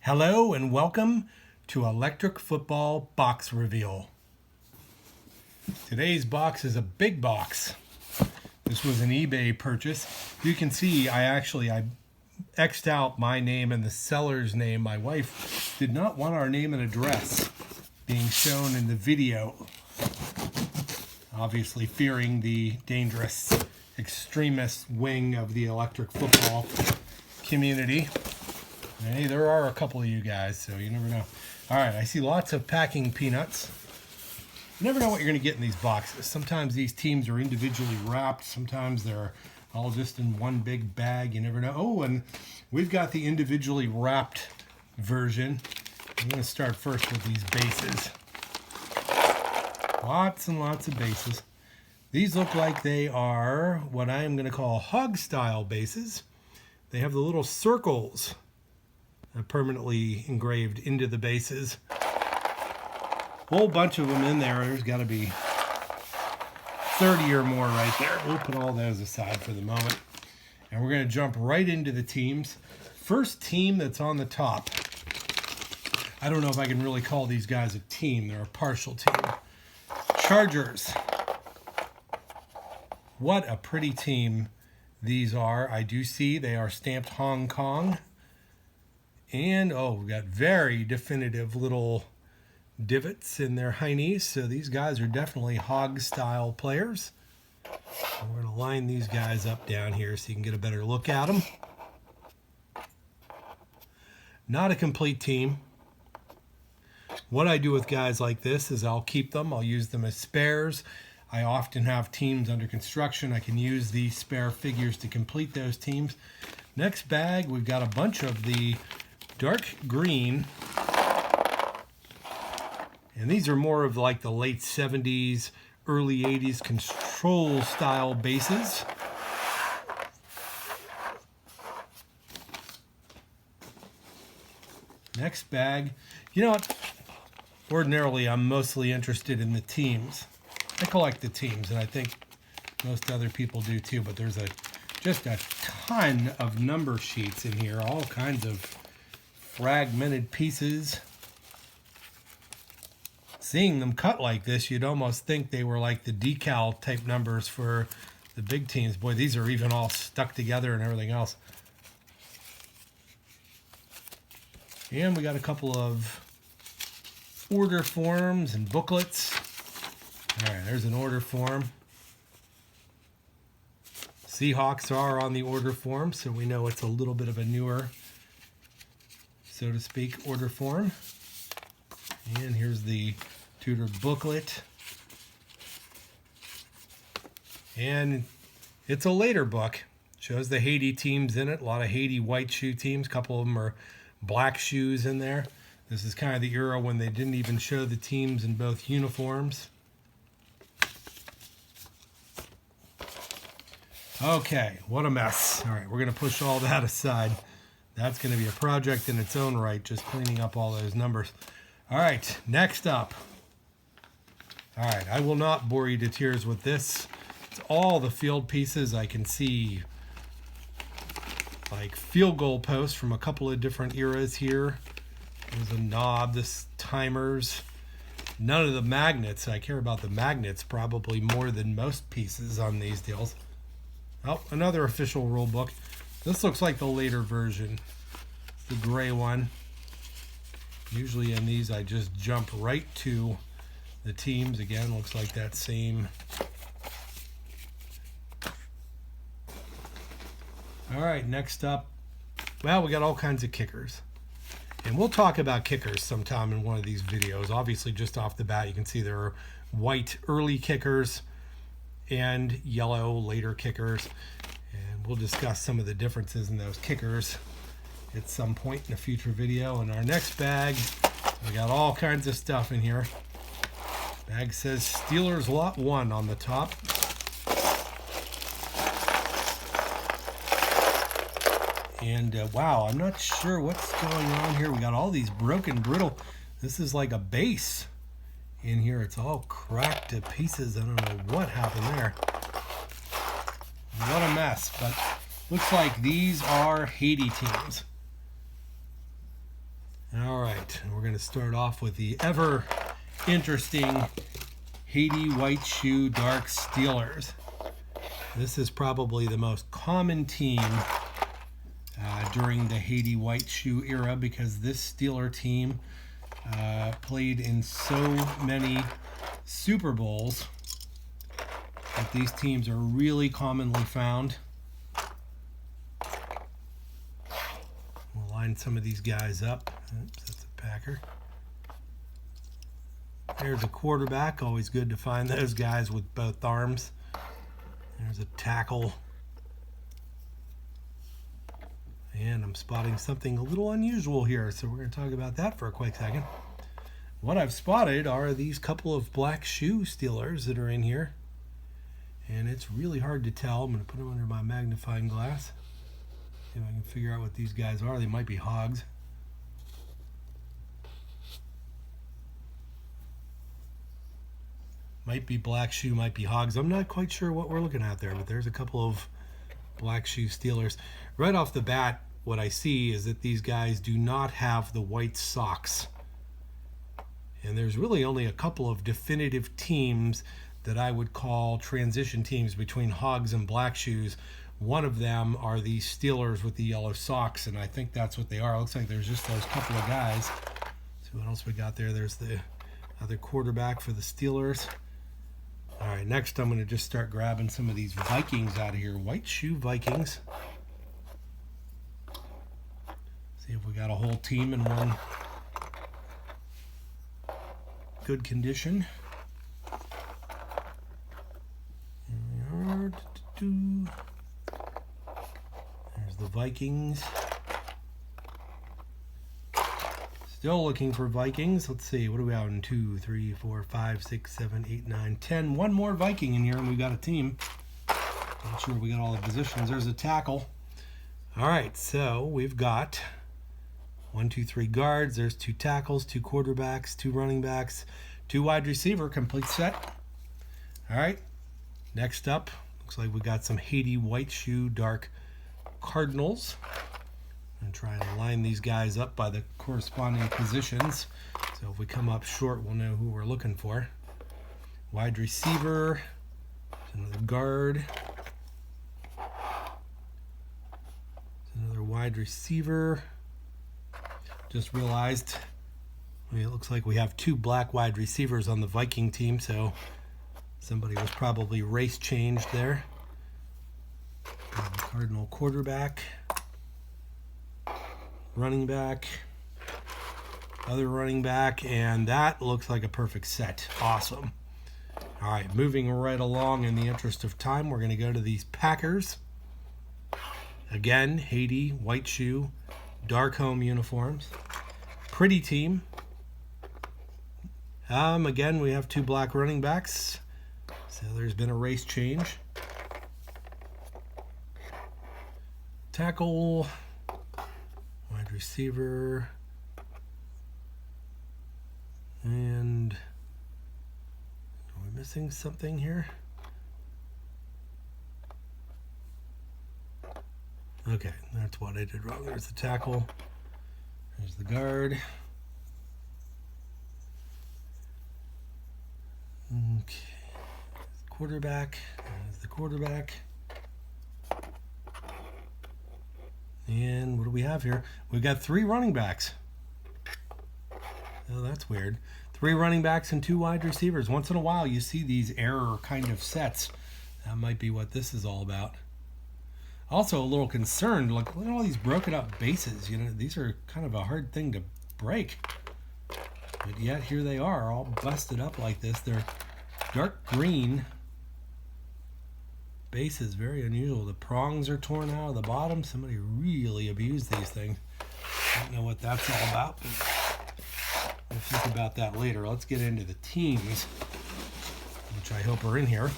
Hello and welcome to Electric Football Box Reveal. Today's box is a big box. This was an eBay purchase. You can see I X'd out my name and the seller's name. My wife did not want our name and address being shown in the video, obviously fearing the dangerous extremist wing of the electric football community. Hey, there are a couple of you guys, so you never know. All right, I see lots of packing peanuts. You never know what you're going to get in these boxes. Sometimes these teams are individually wrapped. Sometimes they're all just in one big bag. You never know. Oh, and we've got the individually wrapped version. I'm going to start first with these bases. Lots and lots of bases. These look like they are what I am going to call hog-style bases. They have the little circles permanently engraved into the bases. Whole bunch of them in there. There's got to be 30 or more right there. We'll put all those aside for the moment. And we're going to jump right into the teams. First team that's on the top. I don't know if I can really call these guys a team. They're a partial team. Chargers. What a pretty team these are. I do see they are stamped Hong Kong. And, oh, we've got very definitive little divots in their heinies. So these guys are definitely hog-style players. And we're going to line these guys up down here so you can get a better look at them. Not a complete team. What I do with guys like this is I'll keep them. I'll use them as spares. I often have teams under construction. I can use these spare figures to complete those teams. Next bag, we've got a bunch of the dark green, and these are more of like the late 70s, early 80s control style bases. Next bag, you know what? Ordinarily, I'm mostly interested in the teams. I collect the teams, and I think most other people do too, but there's just a ton of number sheets in here, all kinds of fragmented pieces. Seeing them cut like this, you'd almost think they were like the decal type numbers for the big teams. Boy, these are even all stuck together and everything else. And we got a couple of order forms and booklets. All right, there's an order form. Seahawks are on the order form, so we know it's a little bit of a newer, so to speak, order form. And here's the Tudor booklet. And it's a later book. Shows the Haiti teams in it. A lot of Haiti white shoe teams. A couple of them are black shoes in there. This is kind of the era when they didn't even show the teams in both uniforms. Okay, what a mess. All right, we're going to push all that aside. That's going to be a project in its own right, just cleaning up all those numbers. All right, next up. All right, I will not bore you to tears with this. It's all the field pieces. I can see like field goal posts from a couple of different eras here. There's a knob, this timers. None of the magnets. I care about the magnets probably more than most pieces on these deals. Oh, another official rule book. This looks like the later version, the gray one. Usually in these, I just jump right to the teams. Again, looks like that same. All right, next up. Well, we got all kinds of kickers. And we'll talk about kickers sometime in one of these videos. Obviously, just off the bat, you can see there are white early kickers and yellow later kickers. And we'll discuss some of the differences in those kickers at some point in a future video. In our next bag, we got all kinds of stuff in here. Bag says Steelers Lot 1 on the top. And wow, I'm not sure what's going on here. We got all these broken brittle. This is like a base in here. It's all cracked to pieces. I don't know what happened there. What a mess. But looks like these are Haiti teams. All right, we're going to start off with the ever interesting Haiti White Shoe Dark Steelers. This is probably the most common team during the Haiti White Shoe era, because this Steeler team played in so many Super Bowls that these teams are really commonly found. We'll line some of these guys up. Oops, that's a Packer. There's a quarterback. Always good to find those guys with both arms. There's a tackle. And I'm spotting something a little unusual here, so we're going to talk about that for a quick second. What I've spotted are these couple of black shoe Steelers that are in here. And it's really hard to tell. I'm going to put them under my magnifying glass. See if I can figure out what these guys are. They might be Hogs. Might be black shoe, might be Hogs. I'm not quite sure what we're looking at there, but there's a couple of black shoe Steelers. Right off the bat, what I see is that these guys do not have the white socks. And there's really only a couple of definitive teams that I would call transition teams between Hogs and black shoes. One of them are the Steelers with the yellow socks, and I think that's what they are. It looks like there's just those couple of guys. Let's see what else we got there. There's the other quarterback for the Steelers. All right, next I'm going to just start grabbing some of these Vikings out of here. White shoe Vikings. See if we got a whole team in one good condition. Here we are. There's the Vikings. Still looking for Vikings. Let's see, what are we out in? 2, 3, 4, 5, 6, 7, 8, 9, 10. One more Viking in here, and we got a team. Not sure we got all the positions. There's a tackle. All right, so we've got 1, 2, 3 guards. There's 2 tackles, 2 quarterbacks, 2 running backs, 2 wide receiver. Complete set. All right, next up, looks like we got some Haiti White Shoe Dark Cardinals. And try and line these guys up by the corresponding positions. So if we come up short, we'll know who we're looking for. Wide receiver, another guard, another wide receiver. Just realized, it looks like we have 2 black wide receivers on the Viking team, so somebody was probably race changed there. Cardinal quarterback. Running back, other running back, and that looks like a perfect set. Awesome. All right, moving right along in the interest of time, we're going to go to these Packers. Again, Haiti, white shoe, dark home uniforms. Pretty team. Again, we have 2 black running backs, so there's been a race change. Tackle, wide receiver, and are we missing something here? Okay, that's what I did wrong. There's the tackle, there's the guard. Okay, quarterback, there's the quarterback. And what do we have here? We've got 3 running backs. Oh, that's weird. 3 running backs and 2 wide receivers. Once in a while, you see these error kind of sets. That might be what this is all about. Also, a little concerned. Look at all these broken up bases. You know, these are kind of a hard thing to break. But yet, here they are, all busted up like this. They're dark green bases, very unusual. The prongs are torn out of the bottom. Somebody really abused these things. Don't know what that's all about, but we'll think about that later. Let's get into the teams, which I hope are in here.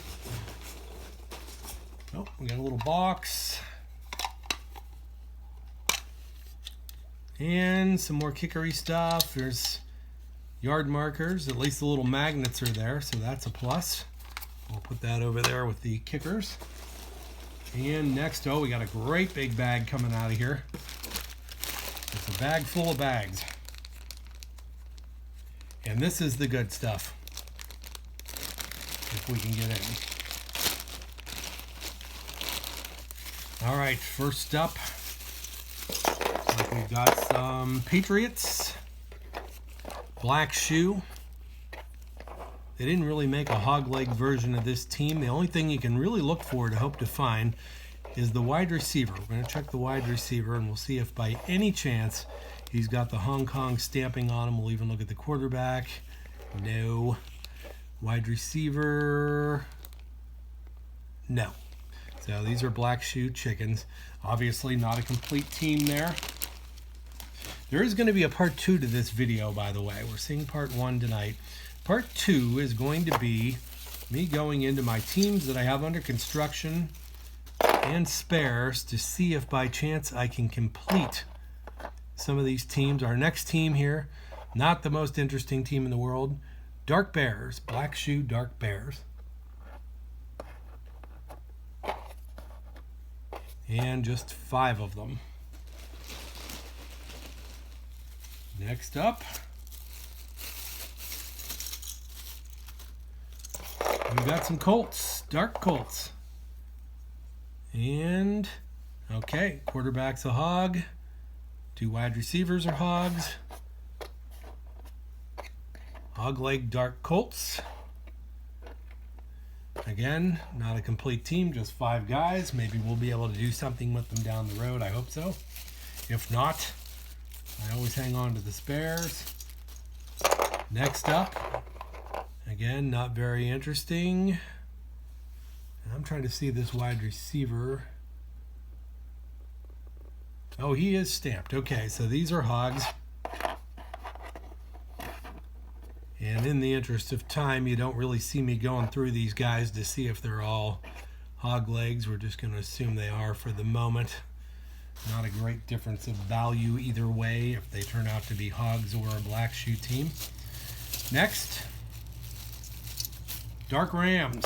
Oh, we got a little box. And some more kickery stuff. There's yard markers. At least the little magnets are there, so that's a plus. We'll put that over there with the kickers. And next, we got a great big bag coming out of here. It's a bag full of bags. And this is the good stuff, if we can get in. All right, first up, we've got some Patriots. Black shoe. They didn't really make a hog leg version of this team. The only thing you can really look for to hope to find is the wide receiver. We're going to check the wide receiver, and we'll see if by any chance he's got the Hong Kong stamping on him. We'll even look at the quarterback. No. Wide receiver. No. So these are black shoe chickens. Obviously not a complete team there. There is going to be a part 2 to this video, by the way. We're seeing part 1 tonight. Part 2 is going to be me going into my teams that I have under construction and spares to see if by chance I can complete some of these teams. Our next team here, not the most interesting team in the world, Dark Bears, Black Shoe Dark Bears. And just 5 of them. Next up, we've got some Colts, Dark Colts. And, okay, quarterback's a hog. 2 wide receivers are hogs. Hog leg Dark Colts. Again, not a complete team, just 5 guys. Maybe we'll be able to do something with them down the road. I hope so. If not, I always hang on to the spares. Next up, again, not very interesting. I'm trying to see this wide receiver. Oh, he is stamped. Okay, so these are hogs. And in the interest of time, you don't really see me going through these guys to see if they're all hog legs. We're just going to assume they are for the moment. Not a great difference of value either way if they turn out to be hogs or a black shoe team. Next, Dark Rams.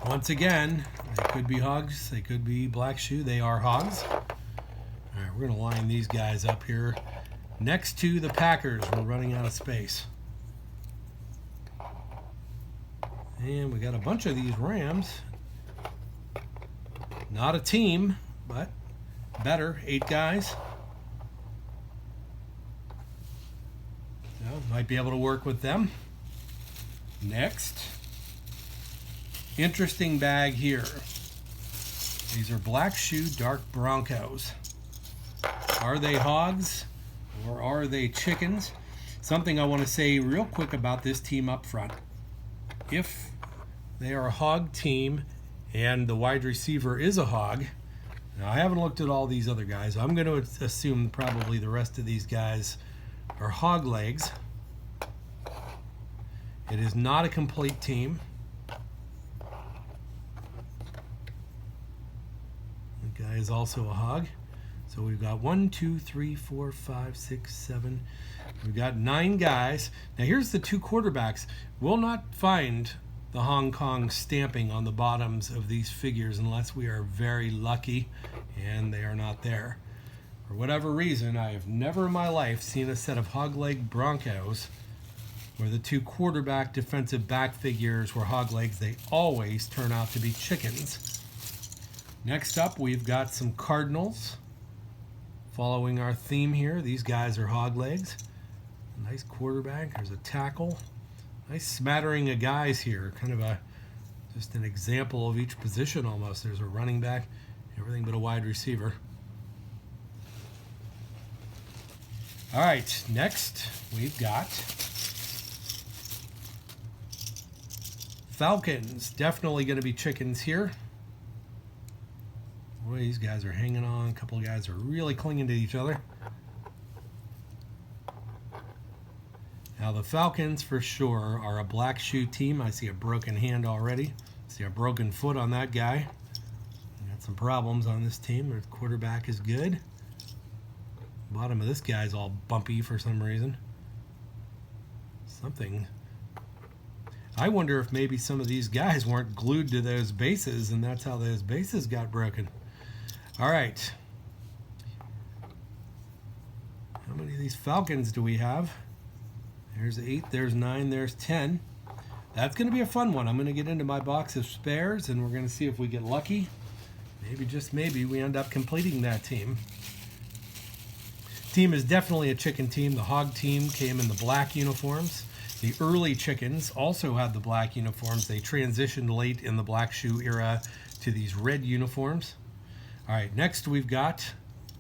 Once again, they could be hogs, they could be black shoe, they are hogs. All right, we're going to line these guys up here next to the Packers. We're running out of space. And we got a bunch of these Rams. Not a team, but better, 8 guys. So might be able to work with them. Next, interesting bag here. These are Black Shoe Dark Broncos. Are they hogs or are they chickens? Something I want to say real quick about this team up front. If they are a hog team and the wide receiver is a hog, now I haven't looked at all these other guys. I'm going to assume probably the rest of these guys are hog legs. It is not a complete team. The guy is also a hog. So we've got 1, 2, 3, 4, 5, 6, 7. We've got 9 guys. Now here's the 2 quarterbacks. We'll not find the Hong Kong stamping on the bottoms of these figures unless we are very lucky and they are not there. For whatever reason, I have never in my life seen a set of hog leg Broncos where the 2 quarterback defensive back figures were hog legs. They always turn out to be chickens. Next up, we've got some Cardinals. Following our theme here, these guys are hog legs. A nice quarterback. There's a tackle. Nice smattering of guys here. Kind of just an example of each position almost. There's a running back, everything but a wide receiver. All right, next we've got Falcons. Definitely going to be chickens here. Boy, these guys are hanging on. A couple of guys are really clinging to each other. Now the Falcons for sure are a black shoe team. I see a broken hand already. See a broken foot on that guy. Got some problems on this team. Their quarterback is good. Bottom of this guy's all bumpy for some reason. Something. I wonder if maybe some of these guys weren't glued to those bases and that's how those bases got broken. All right. How many of these Falcons do we have? There's 8, there's 9, there's 10. That's going to be a fun one. I'm going to get into my box of spares, and we're going to see if we get lucky. Maybe, just maybe, we end up completing that team. Team is definitely a chicken team. The Hog team came in the black uniforms. The early chickens also had the black uniforms. They transitioned late in the black shoe era to these red uniforms. All right, next we've got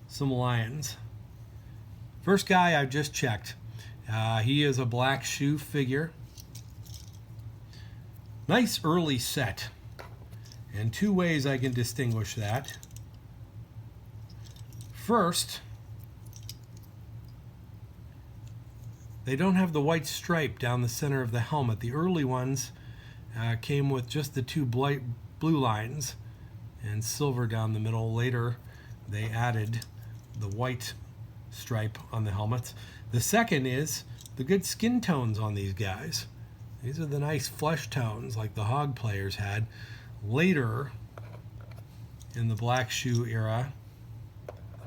some Lions. First guy I've just checked. He is a black shoe figure. Nice early set. And two ways I can distinguish that. First, they don't have the white stripe down the center of the helmet. The early ones came with just the two blue lines and silver down the middle. Later, they added the white stripe on the helmets. The second is the good skin tones on these guys. These are the nice flesh tones like the Hog players had. Later, in the black shoe era,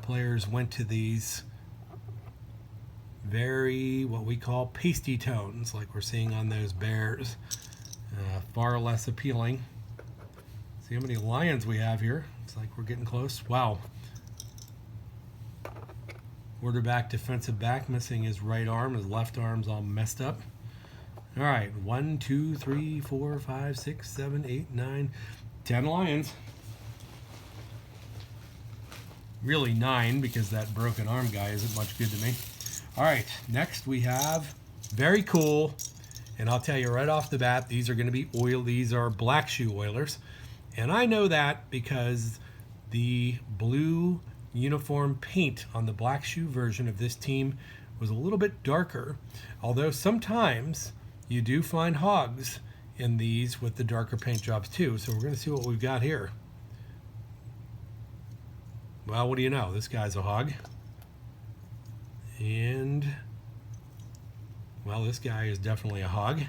players went to these very, what we call pasty tones, like we're seeing on those bears. Far less appealing. See how many Lions we have here. It's like we're getting close. Wow. Quarterback, defensive back, missing his right arm. His left arm's all messed up. All right, 1, 2, 3, 4, 5, 6, 7, 8, 9, 10 Lions. Really 9, because that broken arm guy isn't much good to me. All right, next we have, very cool, and I'll tell you right off the bat, these are going to be these are black shoe Oilers. And I know that because the blue uniform paint on the black shoe version of this team was a little bit darker, although sometimes you do find Hogs in these with the darker paint jobs too. So we're going to see what we've got here. Well, what do you know? This guy's a Hog. And, well, this guy is definitely a Hog.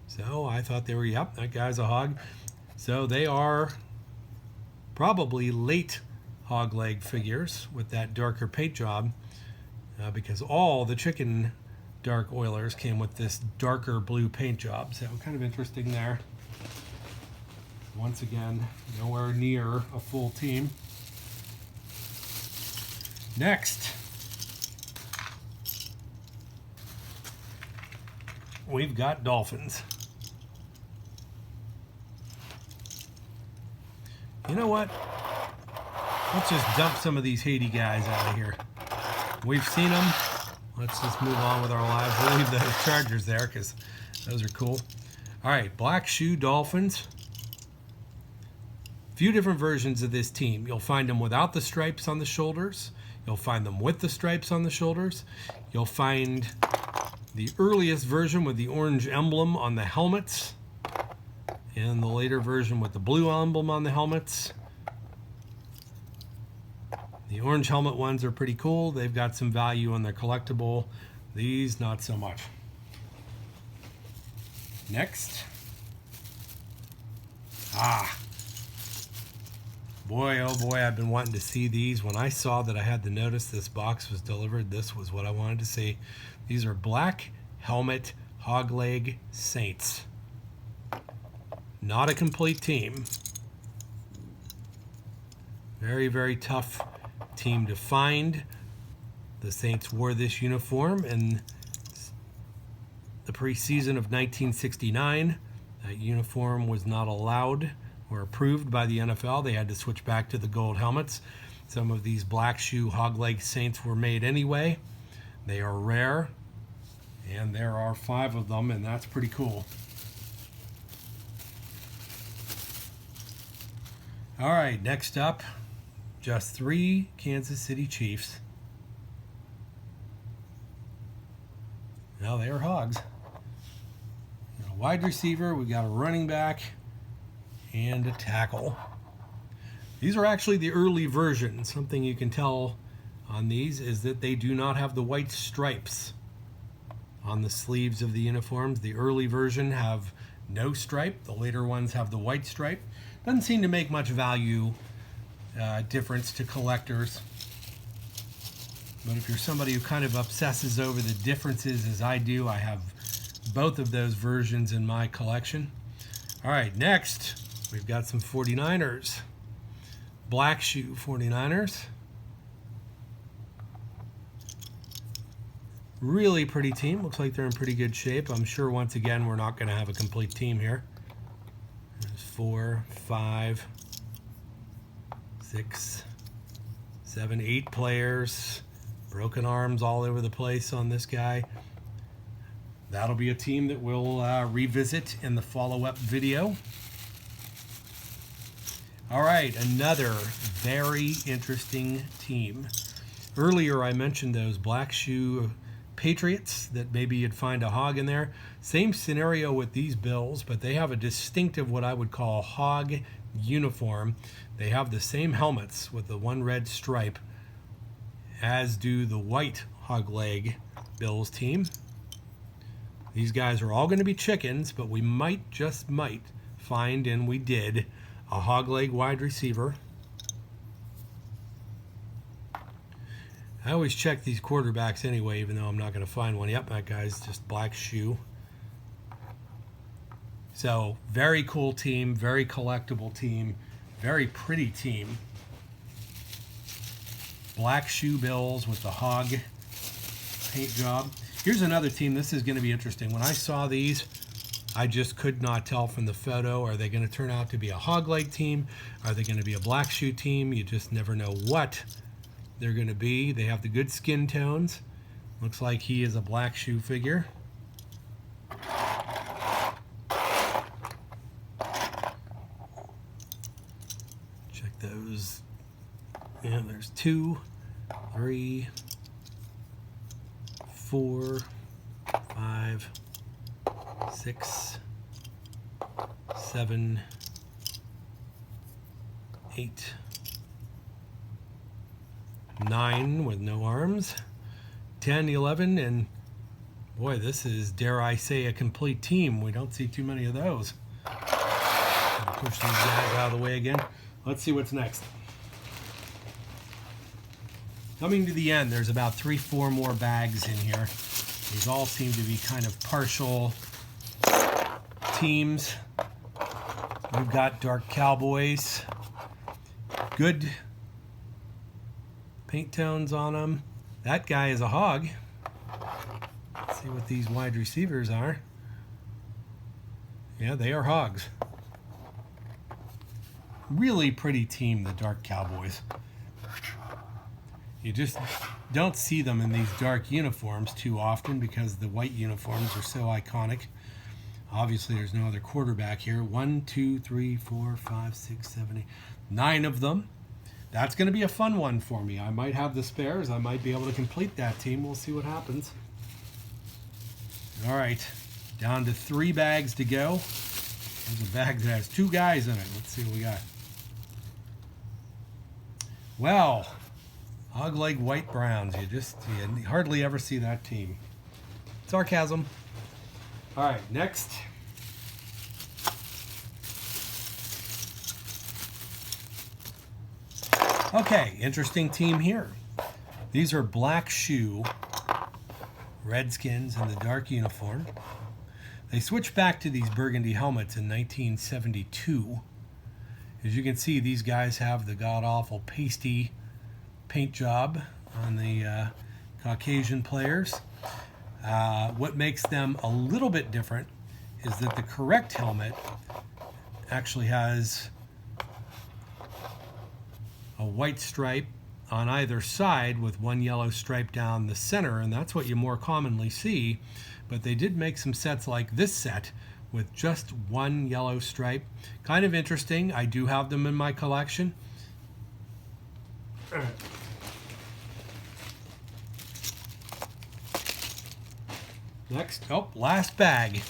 So I thought they were, yep, that guy's a Hog. So they are probably late Hog leg figures with that darker paint job, because all the chicken dark Oilers came with this darker blue paint job. So kind of interesting there. Once again, nowhere near a full team. Next, we've got Dolphins. You know what? Let's just dump some of these Haiti guys out of here. We've seen them. Let's just move on with our lives. We'll leave the Chargers there because those are cool. All right, black shoe Dolphins. Few different versions of this team. You'll find them without the stripes on the shoulders. You'll find them with the stripes on the shoulders. You'll find the earliest version with the orange emblem on the helmets, and the later version with the blue emblem on the helmets. The orange helmet ones are pretty cool. They've got some value and they're collectible. These, not so much. Next. Boy, oh boy, I've been wanting to see these. When I saw that I had the notice this box was delivered, this was what I wanted to see. These are black helmet Hog leg Saints. Not a complete team. Very, very tough team to find. The Saints wore this uniform in the preseason of 1969. That uniform was not allowed or approved by the NFL. They had to switch back to the gold helmets. Some of these black shoe Hog leg Saints were made anyway. They are rare, and there are 5 of them, and that's pretty cool. All right, next up, just 3 Kansas City Chiefs. Now they are Hogs. A wide receiver, we got a running back, and a tackle. These are actually the early versions. Something you can tell on these is that they do not have the white stripes on the sleeves of the uniforms. The early version have no stripe. The later ones have the white stripe. Doesn't seem to make much value difference to collectors. But if you're somebody who kind of obsesses over the differences as I do, I have both of those versions in my collection. All right, next, we've got some 49ers. Black shoe 49ers. Really pretty team. Looks like they're in pretty good shape. I'm sure, once again, we're not going to have a complete team here. There's 4, 5, 6, 7, 8 players. Broken arms all over the place on this guy. That'll be a team that we'll revisit in the follow-up video. All right, another very interesting team. Earlier I mentioned those black shoe Patriots that maybe you'd find a hog in there. Same scenario with these Bills, but they have a distinctive, what I would call, hog uniform. They have the same helmets with the one red stripe as do the white hog leg Bills team. These guys are all going to be chickens, but we might, just might, find, and we did, a hog leg wide receiver. I always check these quarterbacks anyway, even though I'm not going to find one. Yep, that guy's just black shoe. So, very cool team, very collectible team, very pretty team. Black shoe Bills with the hog paint job. Here's another team. This is going to be interesting. When I saw these, I just could not tell from the photo. Are they going to turn out to be a hog leg team? Are they going to be a black shoe team? You just never know what they're going to be. They have the good skin tones. Looks like he is a black shoe figure. Check those. Yeah, there's 2, 3, 4, 5, 6, 7, 8, 9 with no arms, 10, 11, and boy, this is, dare I say, a complete team. We don't see too many of those. Push these guys out of the way again. Let's see what's next. Coming to the end, there's about 3, 4 more bags in here. These all seem to be kind of partial teams. We've got dark Cowboys. Good paint tones on them. That guy is a hog. Let's see what these wide receivers are. Yeah, they are hogs. Really pretty team, the dark Cowboys. You just don't see them in these dark uniforms too often because the white uniforms are so iconic. Obviously, there's no other quarterback here. 1, 2, 3, 4, 5, 6, 7, 8, 9 of them. That's going to be a fun one for me. I might have the spares. I might be able to complete that team. We'll see what happens. All right, down to 3 bags to go. There's a bag that has 2 guys in it. Let's see what we got. Well, hog leg white browns. You hardly ever see that team. Sarcasm. All right, next. Okay, interesting team here. These are black shoe Redskins in the dark uniform. They switched back to these burgundy helmets in 1972. As you can see, these guys have the god-awful pasty paint job on the Caucasian players. What makes them a little bit different is that the correct helmet actually has a white stripe on either side with one yellow stripe down the center, and that's what you more commonly see. But they did make some sets like this set with just one yellow stripe. Kind of interesting. I do have them in my collection. Next, last bag.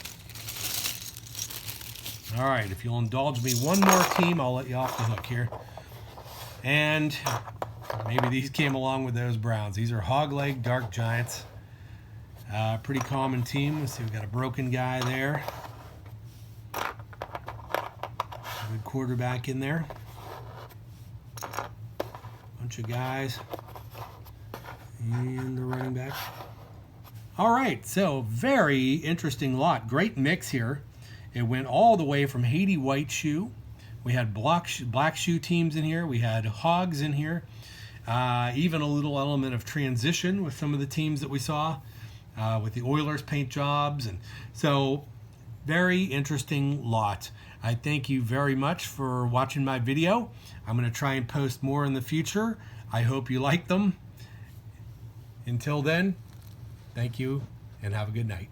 All right, if you'll indulge me one more team, I'll let you off the hook here. And maybe these came along with those Browns. These are hog leg dark giants. Pretty common team. Let's see, we've got a broken guy there. Good quarterback in there. Bunch of guys. And the running back. All right, so very interesting lot. Great mix here. It went all the way from Haiti white shoe. We had black shoe teams in here. We had Hogs in here. Even a little element of transition with some of the teams that we saw with the Oilers paint jobs. And so very interesting lot. I thank you very much for watching my video. I'm going to try and post more in the future. I hope you like them. Until then, thank you and have a good night.